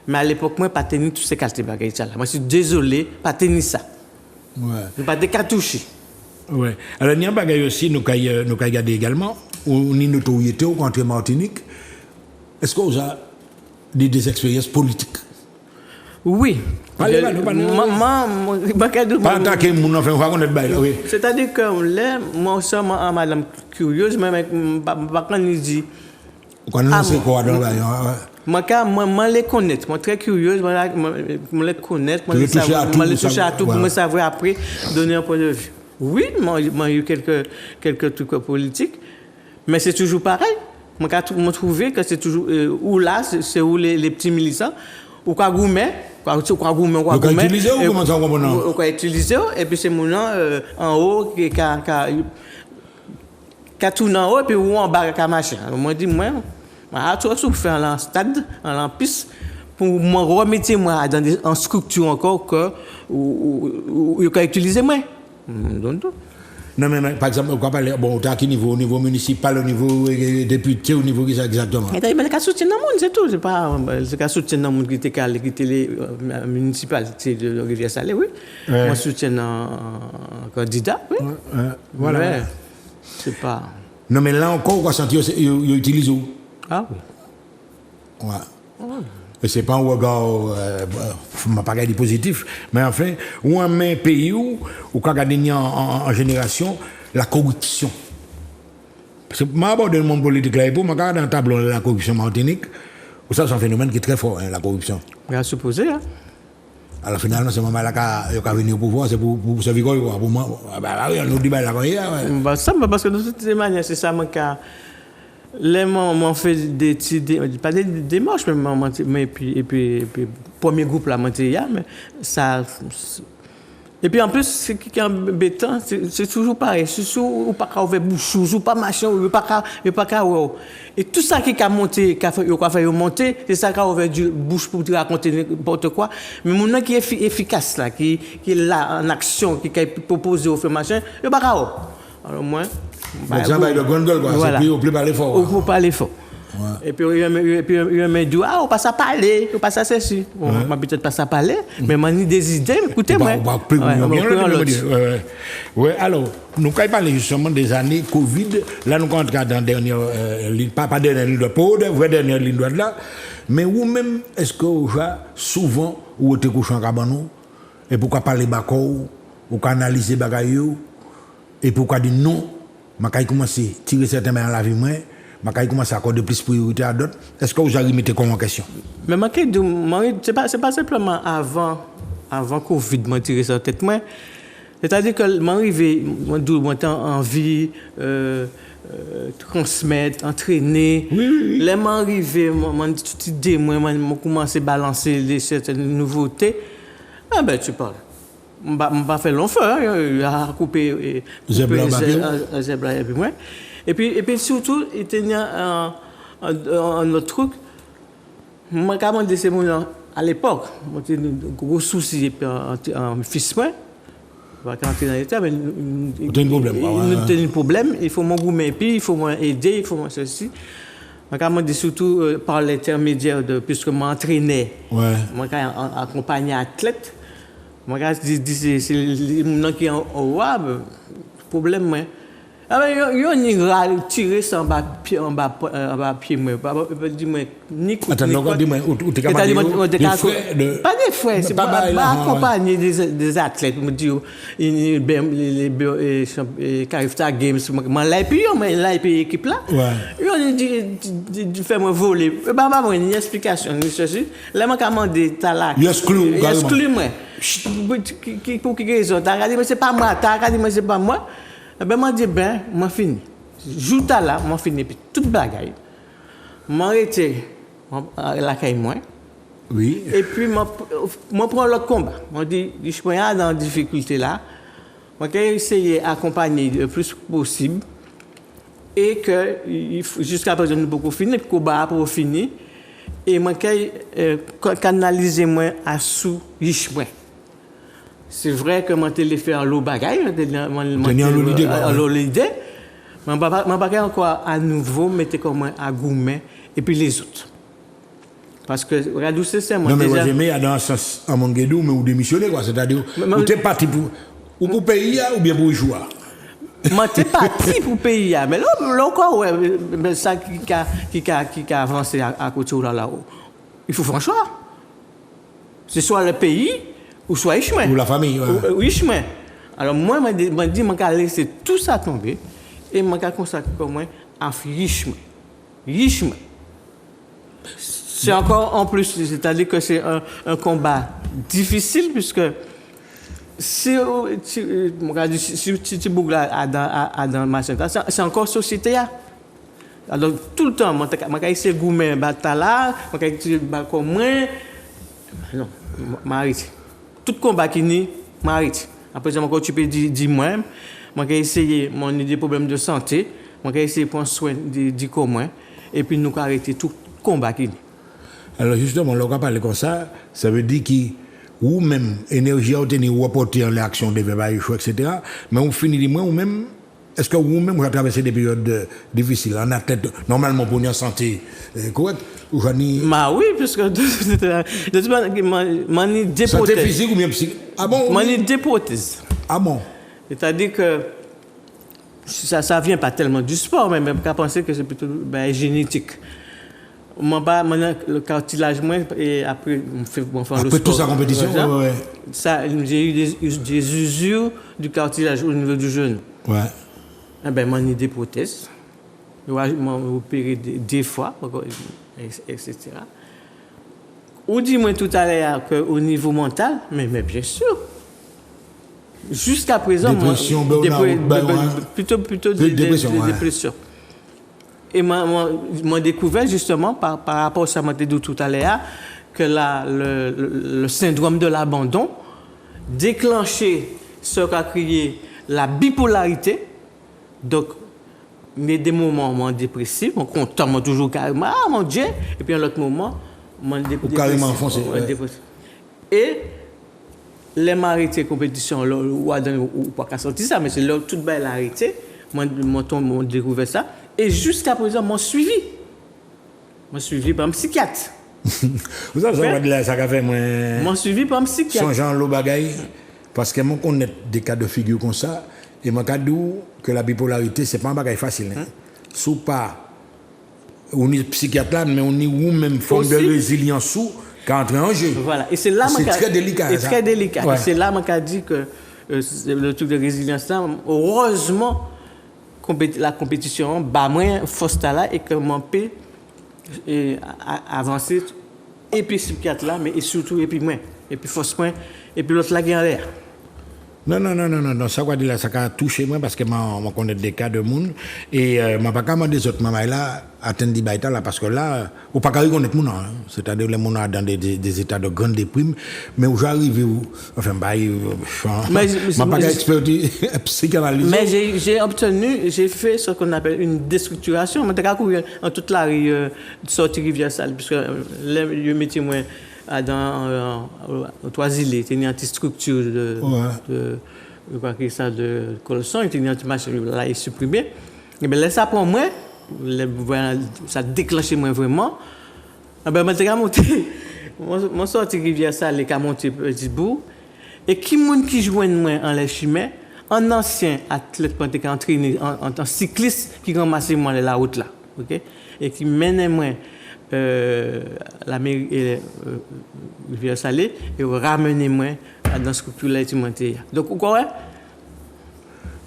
Mais à l'époque, moi, pas tenir tous ces qualités bagages là. Moi, je suis désolé, pas tenir ça. Ouais. Pas de cartouches. Ouais. Alors, il y a un bagage aussi, nous avons regardé également, où nous notoriété contre Martinique. Est-ce que vous avez des expériences politiques? Oui. C'est-à-dire que là, moi, je suis madame curieuse, mais je dis. Moi, les connaître, moi, très curieuse, moi, les connaître, moi, les toucher à tout pour me savoir après, donner un point de vue. Oui, moi, il y a eu quelques trucs politiques, mais c'est toujours pareil. Moi, je trouve que c'est toujours. Où là, c'est où les petits militants, ou quoi gourmet. On va utiliser, et puis c'est mon nom en haut qui a tourné en haut, et puis où en bas, qui a machin. Moi, je dis, moi, je vais faire un stade, un piste, pour me remettre moi dans une structure encore que il faut utiliser moi. Non, mais par exemple, on peut parler, bon, à quel niveau? Au niveau municipal, au niveau député, au niveau qui ça exactement? Mais le cas soutien dans le monde, c'est tout. C'est pas le cas soutien dans le monde qui était les municipalités de Rivière-Salée, oui. Moi, soutien un candidat, oui. Voilà. Mais c'est pas. Non, mais là encore, on va sentir qu'ils utilisent où? Ah oui. Ouais. Et c'est pas un regard, pas dire positif, mais enfin, ou un même pays où on gagner en génération la corruption. Parce que moi, aborde le monde politique là, et pour moi, dans le tableau de la corruption Martinique, ça c'est un phénomène qui est très fort, hein, la corruption. Bien supposé, hein. Alors finalement, c'est moment là qui a venu au pouvoir, c'est pour servir quoi, pour moi. Oui, on nous dit là quoi. Ça, parce que de toute manière, c'est ça, mon cas. Les moments fait pas des démarches, mais puis premier groupe là, mais ça. Et puis en plus, ce qui est embêtant, c'est toujours pareil. C'est toujours ou pas qu'à ouvrir bouche, ou pas machin, ou pas qu'à. Et tout ça qui a monté, qui a fait monter, c'est ça qui a ouvert du bouche pour te raconter n'importe quoi. Mais mon nom qui est efficace là, qui est là en action, qui a proposé au fait machin, il n'y a pas qu'à. Alors moi. Mais ça va être le grand gueule, quoi. Voilà. C'est plus au plus parler fort. Au plus parler fort. Ouais. Et puis, il m'a dit, on passe à parler, on passe à ceci. On m'a peut-être pas à parler, mais on a des idées, écoutez-moi. Oui, alors, nous allons parler justement des années Covid. Là, nous allons entrer dans la dernière ligne, pas dernière ligne de Pau, vraie dernière ligne de là. Mais vous-même, est-ce que vous avez souvent, vous êtes couché en cabanon, et pourquoi parler bacot, ou analyser bagaille, et pourquoi dire non? Je commence à tirer certains mains à la vie, je commence à accorder plus priorité à d'autres. Est-ce que vous avez mis comme en question? Mais ce n'est pas simplement avant Covid, je tiré ça en tête. C'est-à-dire que je suis en vie, transmettre, entraîner. Oui. Là, je suis arrivé, je commence à balancer certaines nouveautés. Ah ben, tu parles. Je ne pas fait long feu, il a coupé zèbre et puis surtout, il tenait un autre truc. Moi, quand je suis à l'époque, j'ai un gros souci en fils. Quand on est dans l'état, mais il y a un problème. Il faut m'engoumer, puis il faut m'aider, il faut moi ceci. Moi, je surtout par l'intermédiaire de, puisque je m'entraînais, moi, accompagné athlète. Moi, c'est les gens qui ont un problème. Ah ben, ils ont tiré ça en bas pied, moi. Attends, dis-moi, où tu es capable de pas des frais, c'est pas accompagner des athlètes, me dire, les Carifta Games, moi, là, et puis, équipe là. Ils ont dit, fais-moi voler. Moi, une explication, là, moi, comment dit, t'as là. Exclue-moi. Pour qui raison? T'as regardé, mais c'est pas moi. T'as regardé, mais c'est pas moi. Ben, moi, je dis, moi, fini. Joue là, moi, fini. Puis, toute bagaille. Moi, arrêté la caille, moi. Oui. Et puis, moi, prends l'autre combat. Moi, dis, je suis pas dans la difficulté là. Moi, j'ai essayé d'accompagner le plus possible. Et que, jusqu'à présent, nous beaucoup fini. Puis, combat pour finir. Et moi, j'ai canalisé moi à sous l'idée. C'est vrai que moi, je fait l'eau bagaille, l'idée. Mais je ne encore à nouveau mettre comme à Goumet et puis les autres. Parce que, regardez, c'est moi. Non, mais déjà... vous aimez dans un sens à Monguedou, mais vous démissionnez, quoi. C'est-à-dire, vous êtes parti pour payer ou bien pour jouer? Moi, je suis parti pour payer. Mais là encore, ouais, ça qui a avancé à côté de là-haut. Il faut faire un choix. C'est soit le pays, ou soit le chemin. Ou la famille, oui, chemin. Alors, moi, je me dis, je vais laisser tout ça tomber et je vais consacrer comme moi à chemin. Chemin. C'est encore en plus, c'est-à-dire que c'est un combat difficile, puisque si tu bouges dans ma chaîne, c'est encore société. Alors, tout le temps, je vais essayer de goumer là, je vais essayer de comme moi. Non, m'arrête. Tout combat qui n'est, m'arrête. Après, je peux dire moi, je vais essayer des problèmes de santé, je vais essayer de prendre soin du commun, et puis nous arrêter tout combat qui n'est. Alors justement, on va parler comme ça veut dire que ou même énergie à obtenir ou apporter en l'action des verbes etc. Mais on finit moins ou même est-ce que vous-même vous avez traversé des périodes difficiles en athlète normalement pour une santé correcte ou oui puisque de des santé physique ou bien psychique ah bon des prothèses ah bon c'est-à-dire que ça vient pas tellement du sport mais même qu'à penser que c'est plutôt génétique. Le cartilage moins et après on fait le sport. Après toute sa compétition ça j'ai eu des usures du cartilage au niveau du genou. Ouais. Eh ben j'ai des prothèses. M'a opéré des fois etc. Ou dis-moi tout à l'heure qu'au niveau mental mais bien sûr. Jusqu'à présent dépression, plutôt dépression. Et m'a découvert justement par rapport à ce que je dit tout à l'heure que le syndrome de l'abandon déclenché ce qu'a créé la bipolarité. Donc, mais des moments dépressifs, on content, toujours carrément, ah mon Dieu, et puis à l'autre moment, dépressif. Carrément enfoncé. Et les m'arrêter compétition, ou pas qu'à sortir ça, mais c'est là tout belle arrêté, m'ont découvert ça. Et jusqu'à présent, m'ont suivi par un psychiatre. Vous savez, ça a fait moi. M'ont suivi par un psychiatre. Changeant le bagaille, parce que moi connais des cas de figure comme ça, et moi dis que la bipolarité c'est pas un bagaille facile. Sous pas, on est psychiatre là, mais on est ou même forme de résilience sous qu'à entrer en jeu. Voilà, et c'est là c'est très délicat. C'est très délicat. Ouais. Et c'est là que dit que le truc de résilience là, heureusement. La compétition moins force là et que mon peut avancer et puis psychiatre là mais et surtout et puis moins et puis force moins et puis l'autre là qui en l'air. Non, ça quoi dire là ça a touché moi parce que moi connais des cas de monde et m'a pas comment des autres maman là atteindre des baïta là parce que là ou pas connaître mon c'est-à-dire les mon dans des états de grande déprime mais où j'arrive enfin m'a pas expertise psychanalyse. Mais j'ai fait ce qu'on appelle une déstructuration mais t'as courir en toute la rue sortir rivière sale puisque le métier moi dans Toisille, il y a une anti-structure de colson, il y a une anti-machine, là, il est supprimé. Et bien là, ça pour moi, ça déclenché moi vraiment. Et bien, je suis monté, je suis sorti rivière sale, je suis monté petit bout. Et qui joigne moi en la chimie, un ancien athlète qui a entraîné, en cycliste qui ramassait moi la route là, ok, et qui menait moi. La mairie Rivière Salée et ramener moi dans la structure alimentaire. Donc, vous comprenez?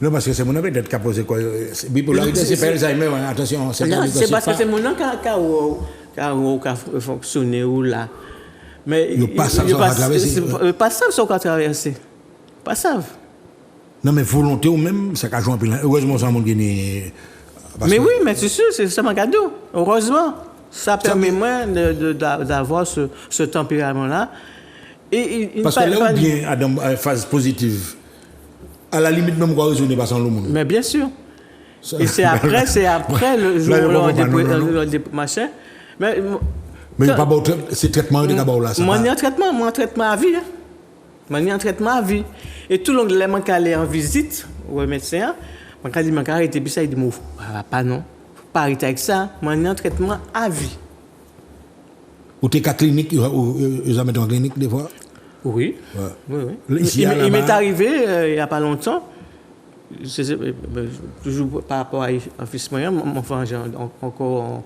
Non, parce que c'est mon avis d'être caposé quoi. Bipolarité, c'est pas Alzheimer, attention. C'est parce que c'est mon nom qui a fonctionné ou là. Mais il pas ça pas ça qu'on a traversé. Pas ça. Non, mais volonté ou même, ça a joué un peu. Heureusement, ça a mon Guinée. Mais oui, mais c'est sûr, c'est ça mon cadeau. Heureusement. Ça permet moins d'avoir ce tempérament-là. Parce que là, bien, dans la phase positive, à la limite, même quoi raisonner pas sans le monde. Mais bien sûr. Et c'est après le jour où on machin. Mais il n'y a pas de traitement d'abord là. Moi, un traitement à vie. Un traitement à vie. Et tout le monde, les gens qui allaient en visite au médecin, quand il m'a arrêté, puis ça, il dit, pas non. Pas arrêter avec ça, moi j'ai un traitement à vie. Ou t'es qu'à clinique, ils ont mis en clinique des fois? Oui. Ouais. Oui. Il m'est arrivé il n'y a pas longtemps, toujours par rapport à un fils moyen, mon enfant j'ai encore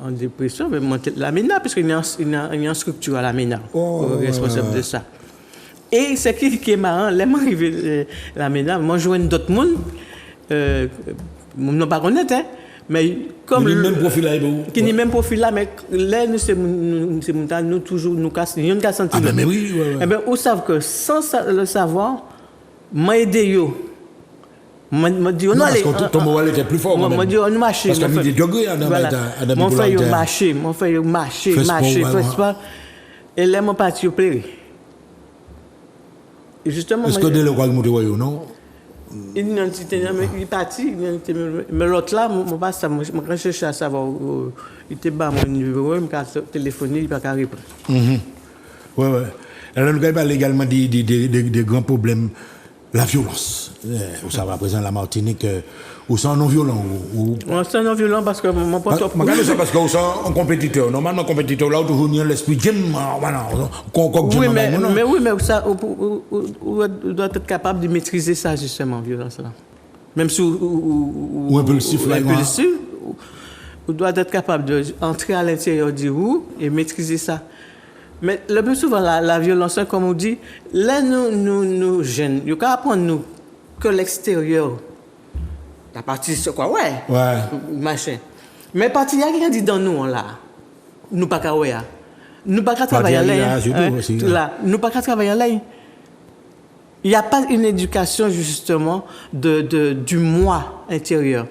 en dépression, mais la MENA, parce qu'il y a une structure à la MENA, responsable de ça. Et ce qui est marrant, là, m'arrive la MENA, moi je joue d'autres mondes, ne pas connaître, hein. Mais comme le même profil là, qui n'est même profil là, mais là nous toujours nous casse, nous casse senti. Ah ben mais oui. Eh ben vous savez que sans le savoir, m'a aidé yo. M'a dit on allait. Parce que ton moral était plus fort. M'a dit on marche. Parce que il degré à dans mon frère marcher. Et là mon parti au pleurer. Et justement. Est-ce que dès le quoi monter non? Il est parti, mais l'autre là, je cherchais à savoir, il était bas mon numéro, il m'a téléphoné, il m'a pas répondre. Ouais. Alors, nous parlons également des grands problèmes, la violence. Vous savez, à présent, la Martinique, où c'est non-violent. C'est non-violent parce que mon pote... Regardez ça parce que vous êtes un compétiteur. Normalement, un compétiteur, là, où toujours il l'esprit de mais ça, on doit être capable de maîtriser ça, justement, violence-là. Même si ou impulsif, on doit être capable d'entrer à l'intérieur du roue et maîtriser ça. Mais le plus souvent, la violence, comme on dit, là, nous jeunes, il faut apprendre nous que l'extérieur, la partie, c'est quoi, machin. Mais partie, il y a rien dit dans nous, là. Nous pas qu'à nous pas qu'à travailler là. Nous pas qu'à travailler là. Il n'y a pas une éducation, justement, du moi intérieur.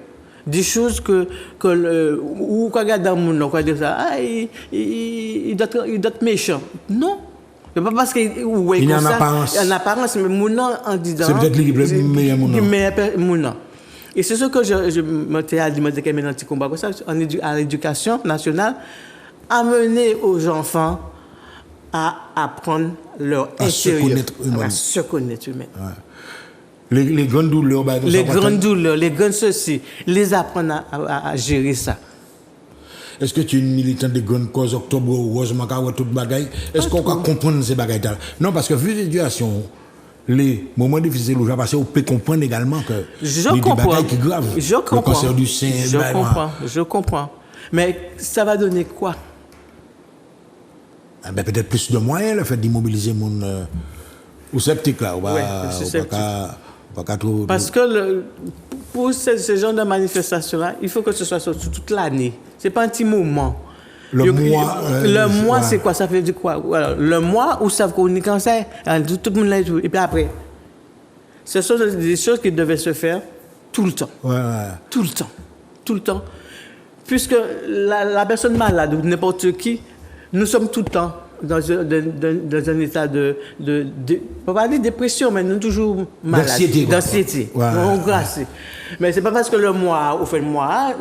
Des choses ou quand regarde dans le monde, on va dire ça, il doit être méchant. Non. C'est pas parce qu'il y a une apparence. Il y a une apparence, mais Mouna en disant. C'est peut-être lui qui est meilleur Mouna. Et c'est ce que je m'étais alimenté comme un petit combat comme ça, à l'éducation nationale, amener aux enfants à apprendre leur intérieur, à se connaître eux-mêmes. Ouais. Les grandes douleurs, les grandes ceci, les apprendre à gérer ça. Est-ce que tu es une militante de grandes causes, Octobre Rose, Makawa, toute bagaille? Est-ce qu'on peut comprendre ces bagailles-là? Non, parce que vu la situation, les moments difficiles où j'ai passé, on peut comprendre également que des bagailles qui graves. Je comprends. Le cancer du sein, je comprends. Mais ça va donner quoi? Peut-être plus de moyens, le fait d'immobiliser mon ou sceptique là. Parce que pour ce genre de manifestation-là, il faut que ce soit sur toute l'année. Ce n'est pas un petit moment. Le mois, c'est quoi? Ça fait dire quoi? Voilà. Le mois où ça qu'on est cancer, tout le monde l'a tout. Et puis après, ce sont des choses qui devaient se faire tout le temps. Tout le temps. Puisque la personne malade ou n'importe qui, nous sommes tout le temps dans un état de on va pas dire dépression, mais nous sommes toujours malades. D'anxiété. Mais c'est pas parce que le mois, on fait le mois,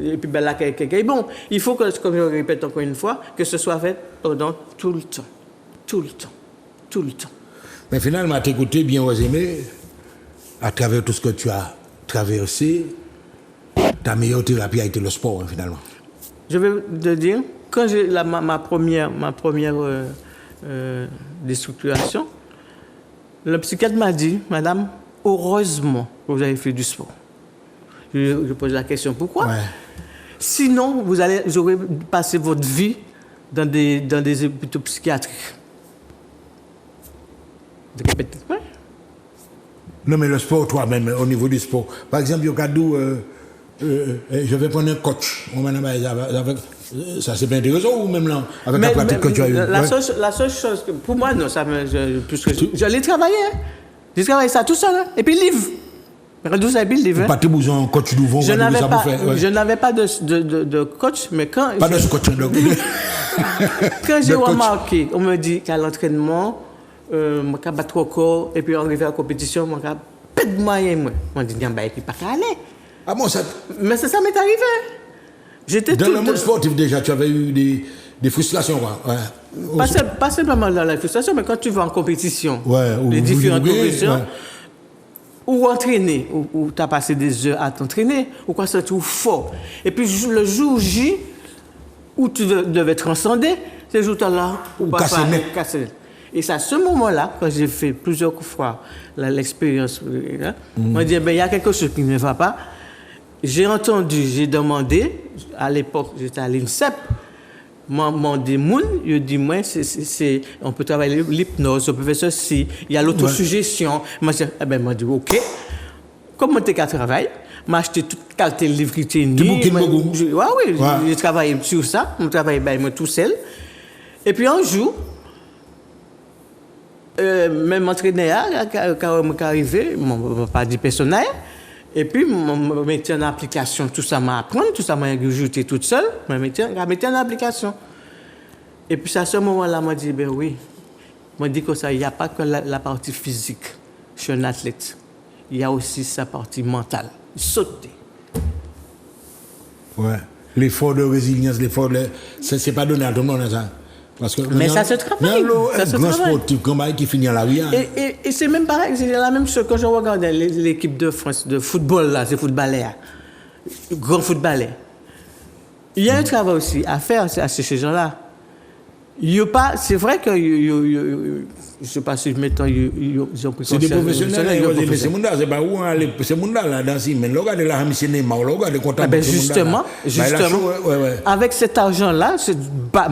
et puis là, quelqu'un est bon. Il faut que, comme je le répète encore une fois, que ce soit fait pendant tout le temps. Tout le temps. Mais finalement, à t'écouter, bien aimé, à travers tout ce que tu as traversé, ta meilleure thérapie a été le sport, finalement. Je vais te dire, quand j'ai ma première déstructuration, le psychiatre m'a dit, madame, heureusement que vous avez fait du sport. Je pose la question, pourquoi? Sinon, vous aurez passé votre vie dans des hôpitaux psychiatriques. Non, mais le sport, toi-même, au niveau du sport. Par exemple, au cas d'où je vais prendre un coach. Ça, c'est pas intéressant ou même là, avec la pratique que tu as eue? La seule chose, pour moi, non, je l'ai travaillé. J'ai travaillé ça tout seul. Et puis, livre. Pas de besoin de coach nouveau. Je n'avais pas de coach, mais quand... Pas de coach. Quand j'ai remarqué, on me dit qu'à l'entraînement, je vais battre au corps, et puis on arrive à la compétition, je vais pas de moyens. On dit, il n'y a pas qu'à aller. Ah bon, ça... Mais ça m'est arrivé. Dans le monde sportif, déjà, tu avais eu des frustrations, quoi. Pas simplement dans la frustration, mais quand tu vas en compétition, les différentes compétitions, ou entraîner, ou tu as passé des heures à t'entraîner, ou quoi, c'est tout fort. Et puis le jour J, où tu devais transcender, ce jour-là, ou pas casser. Et c'est à ce moment-là, quand j'ai fait plusieurs fois l'expérience, on m'a dit, il y a quelque chose qui ne va pas. J'ai demandé, à l'époque, j'étais à l'INSEP, mon démon, je dis, moi, on peut travailler l'hypnose, on peut faire ceci, il y a l'autosuggestion. Moi, m'a dit, OK. Comme tu travailles, m'a acheté toute qualité de livre qui était j'ai travaillé sur ça, je travaillais moi tout seul. Et puis un jour, même entraîneur qui est arrivé, pas dit personnel, et puis, je mettais en application, tout ça m'a appris, tout ça m'a ajouté toute seule, je mettais en application. Et puis, à ce moment-là, je m'a dit, ben oui, je dit que ça, il n'y a pas que la partie physique. Je suis un athlète. Il y a aussi sa partie mentale. Sauter. Ouais. L'effort de résilience, c'est pas donné à tout le monde, ça. Parce que Mais ça se travaille. Ça se grand travaille. sportif comme qui finit à la rue. Hein. Et c'est même pareil, c'est la même chose quand je regarde l'équipe de France de football, là, ces footballeurs, grands footballeurs. Il y a un travail aussi à faire à ces gens-là. C'est vrai que, je ne sais pas si maintenant ils ont pris C'est des professionnels, c'est c'est pas où c'est monde là dans ce mais regarde la monsieur Neymar, regarde content. justement, avec cet argent-là, ce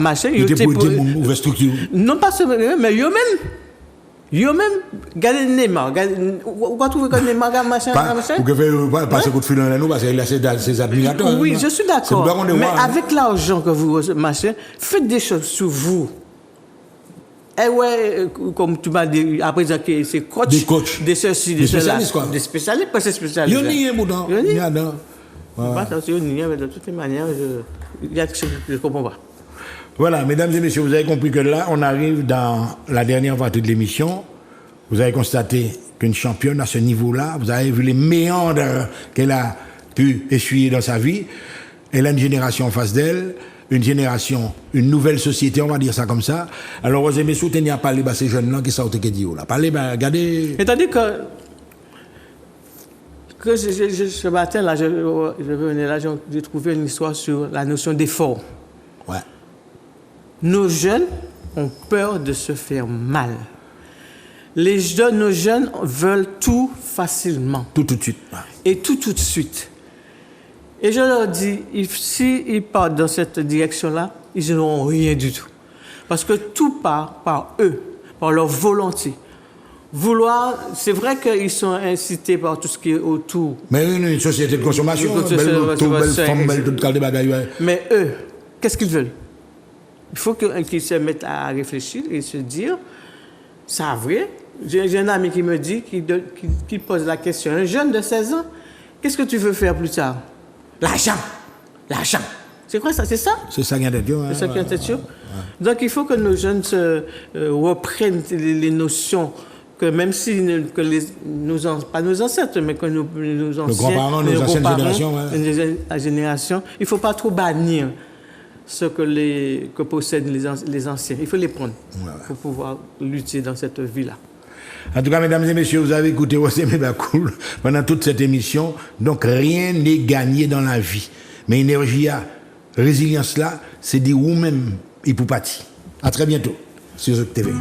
machin, il était pour une nouvelle structure. Non pas seulement, mais eux-mêmes, regardez Neymar, on va trouver que Neymar, machin. Pour que faire passer coup de fil dans nous, parce qu'il a ses admirateurs. Oui, je suis d'accord. Mais avec l'argent que vous, machin, faites des choses sur vous. Et ouais, comme tu m'as dit, après c'est coach, des coachs, des ceci, des spécialistes, quoi. Des spécialistes, pas ces spécialistes. Il y a un boudin. Il y a un. De toutes les manières, il y a quelque chose que je ne comprends pas. Voilà, mesdames et messieurs, vous avez compris que là, on arrive dans la dernière partie de l'émission. Vous avez constaté qu'une championne à ce niveau-là, vous avez vu les méandres qu'elle a pu essuyer dans sa vie. Elle a une génération en face d'elle, une nouvelle société, on va dire ça comme ça. Alors, vous aimez soutenir à parler à ces jeunes-là qui sortent qui disent là. Parlez, regardez. C'est-à-dire que ce matin, là, je venais là, j'ai trouvé une histoire sur la notion d'effort. Ouais. Nos jeunes ont peur de se faire mal. Nos jeunes veulent tout facilement. Tout de suite. Et tout de suite. Et je leur dis, s'ils partent dans cette direction-là, ils n'auront rien du tout. Parce que tout part par eux, par leur volonté. C'est vrai qu'ils sont incités par tout ce qui est autour. Mais une société de consommation, mais eux, qu'est-ce qu'ils veulent? Il faut qu'ils se mettent à réfléchir et se dire, c'est vrai. J'ai un ami qui me dit, qui pose la question, un jeune de 16 ans, qu'est-ce que tu veux faire plus tard? L'argent. C'est quoi ça? C'est ça? C'est ça qui est tête. C'est ça qui est tête. Donc il faut que nos jeunes reprennent les notions que même si pas nos ancêtres, mais que nos anciens, nos anciennes générations, la génération, il ne faut pas trop bannir ce que possèdent les anciens. Il faut les prendre pour pouvoir lutter dans cette vie-là. En tout cas, mesdames et messieurs, vous avez écouté Rosemary Bakoul pendant toute cette émission. Donc, rien n'est gagné dans la vie. Mais énergie, résilience là, c'est dit vous-même, il peut partir. À très bientôt sur Zouk TV.